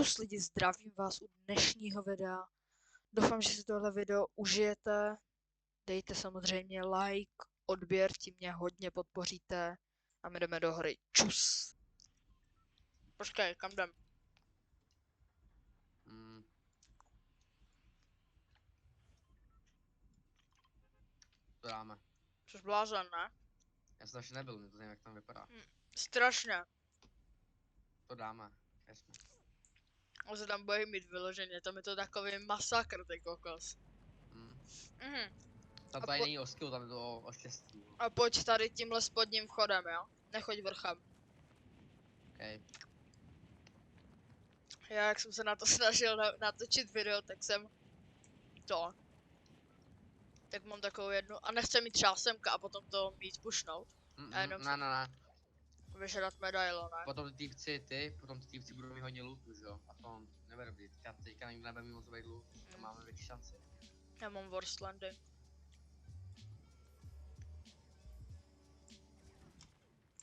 Čus lidi, zdravím vás u dnešního videa. Doufám, že si tohle video užijete. Dejte samozřejmě like, odběr, tím mě hodně podpoříte. A my jdeme do hry. Čus. Počkej, kam jdem? To dáme. Což blázen, ne? Já jsem ještě nebyl, to nevím, jak tam vypadá. Strašně. To dáme, jasně. On se tam bojí mít vyloženě, tam je to takový masakr, ty kokos. Tam A tady není o skill, tam je to o štěstí. A pojď tady tímhle spodním vchodem, jo? Nechoď vrchem. Okay. Já, jak jsem se na to snažil natočit video, tak jsem to. Tak mám takovou jednu, a nechci mít třeba semka a potom to mít pušnout. A jenom Ne. vyžadat medailo, ne? Potom ty týpci budou mít hodně lootu, že jo? A to nebude dobrý, teďka nikdo nebude mít moc dobrý loot, to máme větší šanci. Já mám Worstlandy.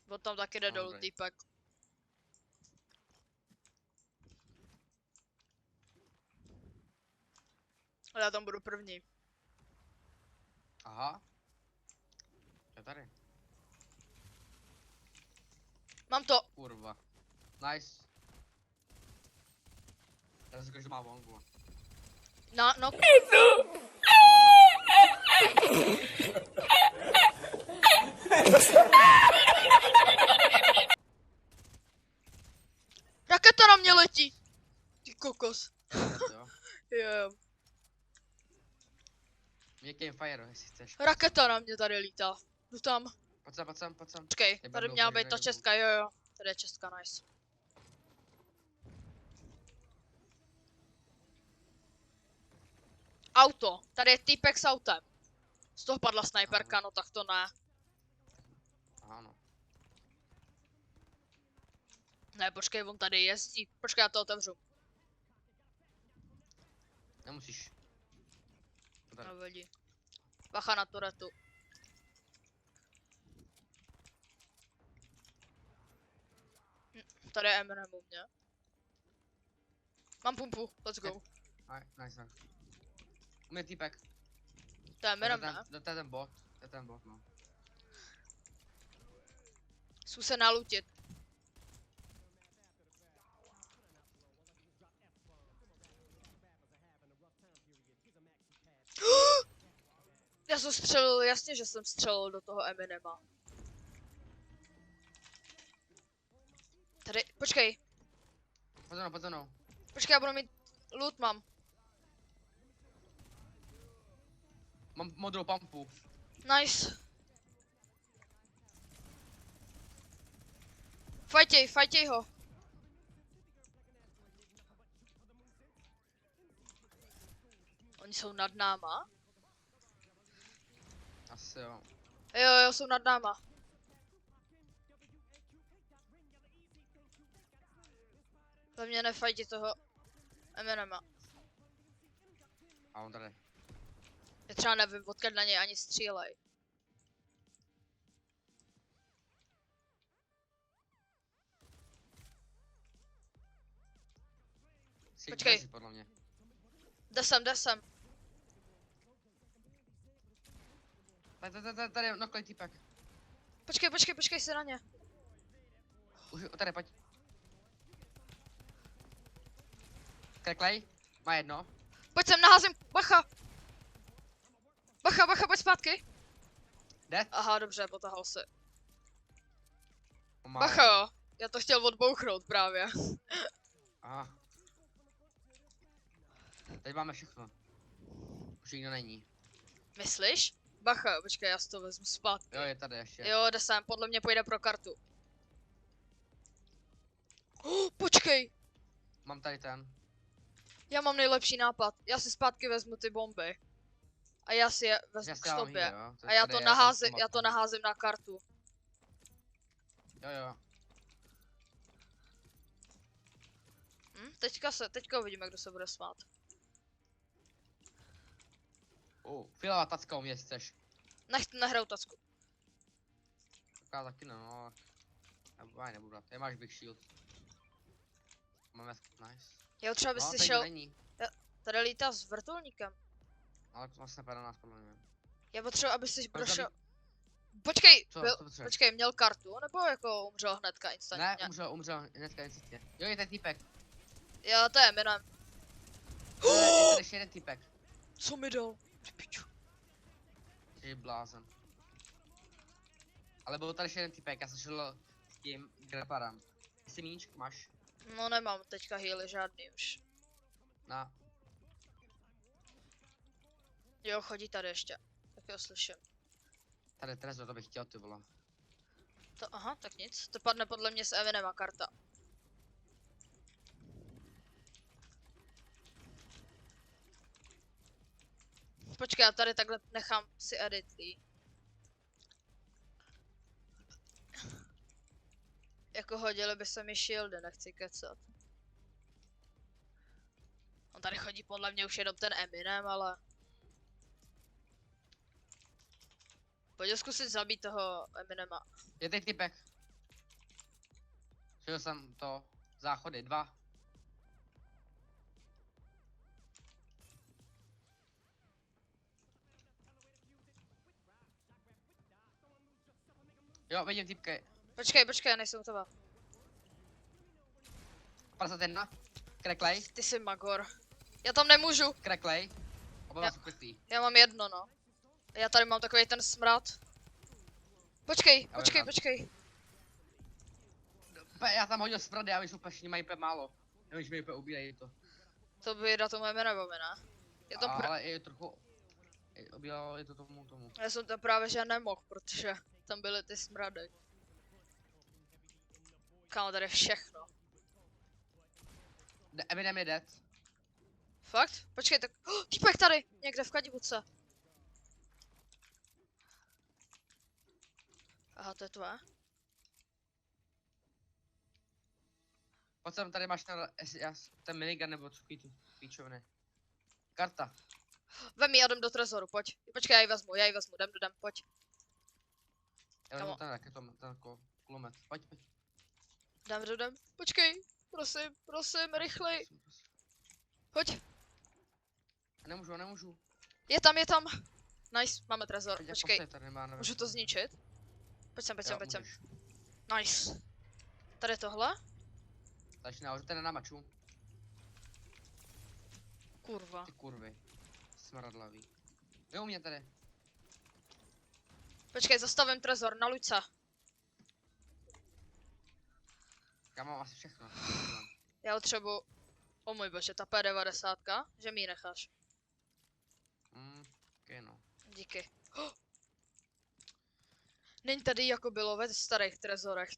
Od tam taky jde dolů týpek. Ale já tam budu první. Aha. Je tady. Mám to! Kurva. Nice. Já si že má bongu. No. Raketa na mě letí! Ty kokos. Jo. Měkký fire, jestli chceš. Raketa na mě tady lítá. Jdu tam. Pojď sem. Počkej, tady měla být ta česká, jo. Tady je česká, nice. Auto. Tady je týpek s autem. Z toho padla snajperka, no tak to ne. Ano. Ne, počkej, on tady jezdí. Počkej, já to otevřu. Nemusíš. No vidí. Bacha na turetu. Tady je Eminem u mě. Mám pumpu, let's go. Nice. U mě týpek. To je Eminem, ne? To je ten bot, no. Zkus se nalutit. Já jsem střelil, jasně, že jsem střelil do toho Eminema. Tady, počkej. Pojď za mnou. Počkej, já budu mít loot, mám. Mám modrou pumpu. Nice. Fajtěj ho. Oni jsou nad náma? Asi jo. Jo, jsou nad náma. Hlavně nefajti toho Eminema. A on tady. Já třeba nevím, odkud na něj ani střílej. Počkej. Podle mě. Jde sem. Tady je noklej týpek. Počkej se na ně. Už tady, pojď. Kreklej, má jedno. Pojď sem, naházím, bacha, pojď zpátky. Jde? Aha, dobře, potahal se. Pomalu. Bacha jo, já to chtěl odbouchnout právě. Aha. Teď máme všechno. Už nikdo není. Myslíš? Bacha, počkej, já si to vezmu zpátky. Jo, je tady ještě. Jo, jde sem, podle mě pojde pro kartu. Počkej, Mám tady ten. já mám nejlepší nápad. Já si zpátky vezmu ty bomby. A já si je vezmu k sobě. A já to naházím na kartu. Jo. Teďka uvidíme, kdo se bude smát. Fialová tacka u mě, jestli chceš. Nehraju tacku. Já taky no. Já nebudu dát. Máš big shield. Máme nice. Jo, třeba No, byste tady to šel, není. tady lítá s vrtulníkem. Ale to vlastně padá nás podle mě. Já potřebuji, abyste Proč prošel. zabít? Počkej, Co? byl, Co potřebuješ? počkej, měl kartu, nebo jako umřel hnedka instantně? Ne, umřel, hnedka instantně. Jo, je ten týpek. Jo, to je Eminem. Je tady ještě jeden týpek. Co mi dal? Ty piču. Jsi blázen. Ale byl tady ještě jeden týpek, já jsem šel s tím greparem. Jestli míčku máš? No nemám teďka healy žádný už. Na. Jo, chodí tady ještě. Tak jo, slyším. Tady Trezor, to bych chtěl, ty vole. To, aha, tak nic. To padne podle mě z Eminema karta. Počkej, já tady takhle nechám si edity. Jako hodili by se mi shieldy, nechci kecat. On tady chodí podle mě už jenom ten Eminem, ale... Pojď zkusit zabít toho Eminema. Je tady týpek. Šel jsem to. Záchody, 2. Jo, vidím týpky. Počkej, já nejsem u tebe. 51. Kreklej, Ty jsi magor. Já tam nemůžu. kreklej. Oba Já- jsou pustý. Já mám jedno, no. Já tady mám takový ten smrad. Počkej, Já počkej, vím, počkej. Já tam hodil sprady, a my jsou úplně mají úplně málo. Nevím, že mi úplně ubírají to. To by na tom Eminemovi, ne? Je to Ale je trochu... Obílalo je to tomu. Já jsem tam právě že nemohl, protože tam byly ty smrady. Kámo, tady je všechno. Eminem je dead. Fakt? Počkej, tak... Oh, týpek tady! Někde v kadibudce. Aha, to je tvoje? Pojď sem, tady máš ten minigun nebo co tu píčovny. Karta. Vem ji a jdem do trezoru, pojď. Počkej, já ji vezmu, jdem, pojď. Já Kamo. vezmu ten raketom, ten kulomet. Pojď. Jdem. Počkej, prosím, rychlej. Prosím. Pojď. Nemůžu. Je tam. Nice, máme trezor, Teď je počkej. poslední, tady nemá, nevím. Můžu to zničit? Pojď sem. Jo, můžeš. Nice. Tady tohle? Takže nahoře ten namaču. Kurva. Ty kurvy. Smradlavý. Jo, u mě tady. Počkej, zastavím trezor, na Luďce. Já mám asi všechno. Já potřebuji... O můj bože, ta P90, že mi ji necháš. Okay, no. Díky. Oh! Není tady jako bylo ve starých trezorech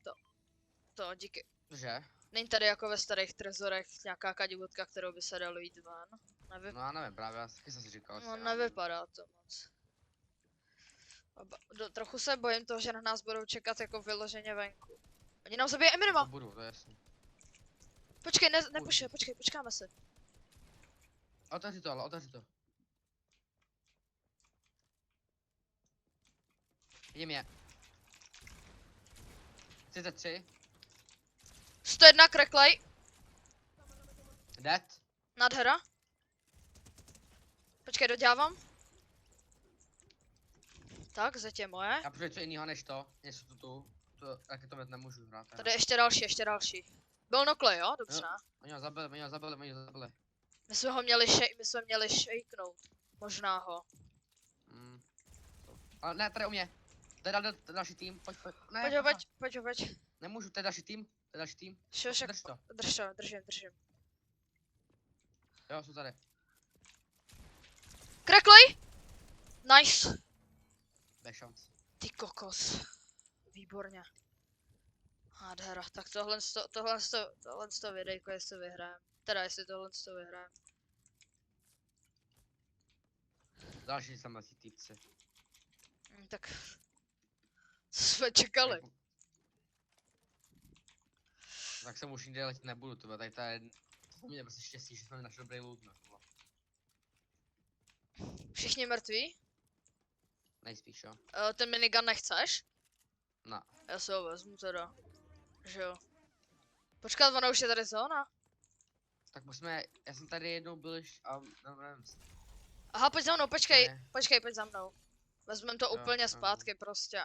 to, díky. Že? Není tady jako ve starých trezorech nějaká kadibutka, kterou by se dalo jít ven. No já nevím, právě já taky jsem si říkal. No, nevypadá to moc. Trochu se bojím toho, že na nás budou čekat jako vyloženě venku. Oni nám zabije To Eminema! budu, to je jasný. Počkej, nepušuje, počkáme se. Otevři to. 33. 101 kreklej, Dead. nádhera. Počkej, dodělávám. Tak, zeď je moje. Já přijdu něco jiného než to. Něco tu. To raketomet nemůžu hrát. Tady je ještě další. Byl nokle, jo? Dobře. Oni ho zabili. My jsme ho měli shakenout. Možná ho. Ale ne, tady u mě. To je další tým, pojď. Ne, Pojď ho. Nemůžu, to je další tým. Však, Drž to. držím. Jo, jsou tady. Kreklej! Nice! Bez šanc. Ty kokos. Výborně. Nádhera. Tak tohle videjko, jestli vyhrajem. Teda jestli tohle vyhrajem. Další samocí týpci. Tak. Co jsme čekali? Tak jsem už nikde letět nebudu, to tady ta je... To mě prostě štěstí, že jsme našli dobrý loot na tohle. Všichni mrtví? Nejspíš, jo. Ten minigun nechceš? No. Já se ho vezmu teda. Že jo. Počkat, ona už je tady zóna. Tak musíme, já jsem tady jednou byl a nevím. Aha, pojď za mnou, počkej, Ne. počkej, pojď za mnou. Vezmem to Jo, úplně jo. zpátky prostě.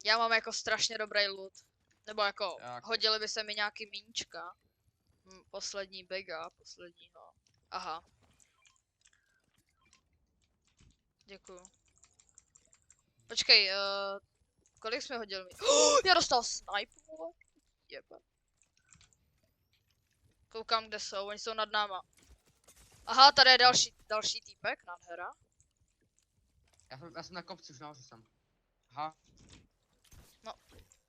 Já mám jako strašně dobrý loot. Nebo jako, Jak? hodili by se mi nějaký míčka. Poslední biga, posledního. Aha. Děkuju. Počkej, kolik jsme hodili? Já dostal sniper, vole. Jebe. Koukám, kde jsou, oni jsou nad náma. Aha, tady je další týpek, nádhera. Já jsem na kopci, už nahoře jsem. Aha,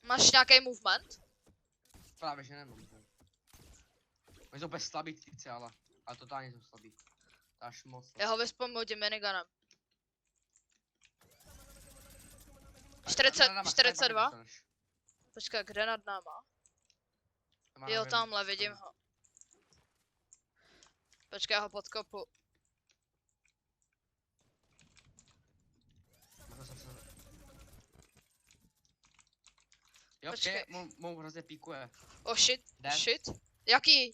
Máš nějaký movement? právě že nemám. Že? Oni jsou bez slabý týpci, ale totálně jsou slabý. Až moc. Já ho vyspomu tím miniganem. Tak, 40, nad náma, 42? dostaneš. Počkej, kde nad náma? Má Jo, nevím, tamhle, tam. vidím ho. Počkej, já ho podkopu. Jo, Počkej. mou hrozně píkuje. Oh shit, Dead. shit. Jaký?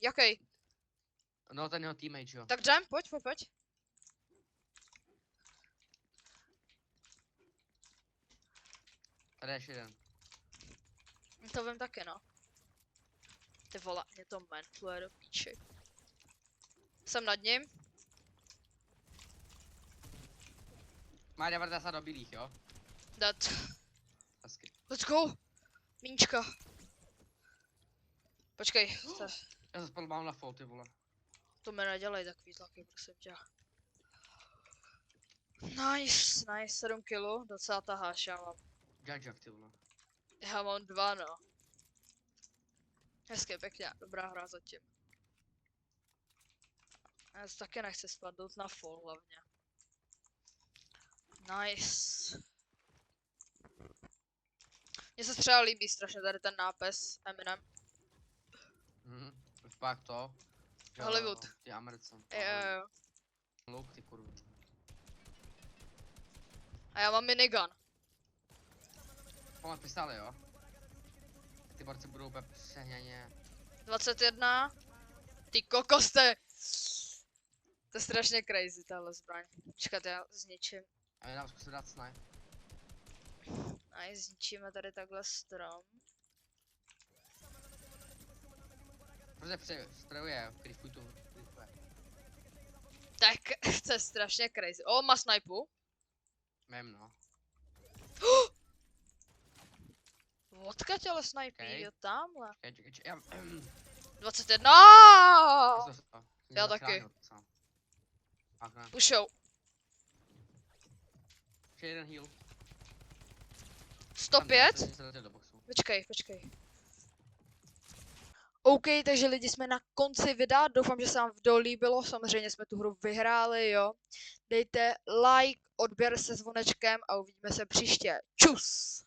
No ten jeho teammate, jo. Tak jdem, pojď. Tady je ještě jeden. To vím taky, no. Ty vole, mě to mentluje do píči. Jsem nad ním. Má 90 do bílých, jo. Dead. Hezky. Let's go. Míčka. Počkej, Já se spadl mám na full, ty vole. to mi nedělej takový tlaky, prosím tě. Nice, 7 kg, docela taháš, já mám. Jack, ty vole. Já mám 2, no. Hezky, pěkně, dobrá hra zatím. Já se taky nechci spadnout na full hlavně. Nice. Mně se třeba líbí strašně tady ten nápis Eminem. Pak to. Jo, Hollywood. Ty Americe. Jo. Look, ty kurva. A já mám minigun. Máme pistály, jo. Ty borci budou úplně přehněně. 21. Ty kokos, to je strašně crazy tahle zbraň. Počkat, já zničím. A já dám zkusit dát snipe. A zničíme tady takhle strom. Protože sprayuje, který fuj tu. Tak, to je strašně crazy. O, má snipu. Mém, no. Odkud ale snipí, Okay. jo, tamhle. Já 21. Já taky. Pušou. Ještě jeden heal. 105. Tam se do boxu. Počkej. OK, takže lidi, jsme na konci videa, doufám, že se vám video líbilo, samozřejmě jsme tu hru vyhráli, jo. Dejte like, odběr se zvonečkem a uvidíme se příště. Čus!